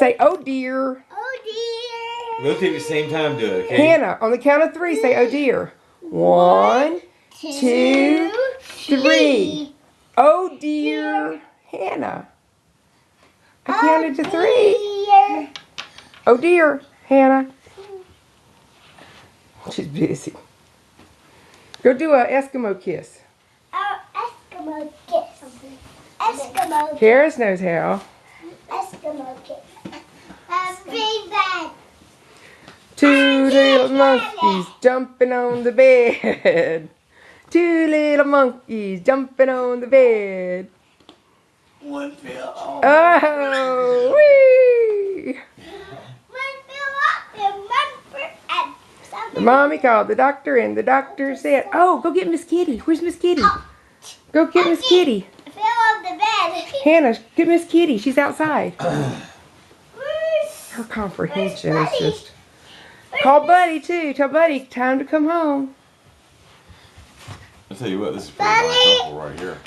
Say, oh dear. Oh dear. Both of you at the same time do it, okay? Hannah, on the count of 3, say, oh dear. 1, 2, 3. Oh dear, Hannah. I counted to 3. Oh dear, Hannah. She's busy. Go do a Eskimo kiss. Oh, Eskimo kiss. Eskimo kiss. Karis knows how. Eskimo kiss. Big bad. 2 little monkeys jumping on the bed. 2 little monkeys jumping on the bed. One fell off. Oh, whee! One fell off and one and The mommy called the doctor and the doctor said, oh, go get Miss Kitty. Where's Miss Kitty? Go get Miss Kitty. fell off the bed. Hannah, get Miss Kitty. She's outside. Her comprehension is just... Call Buddy, too. Tell Buddy, time to come home. I'll tell you what, this is pretty uncomfortable right here.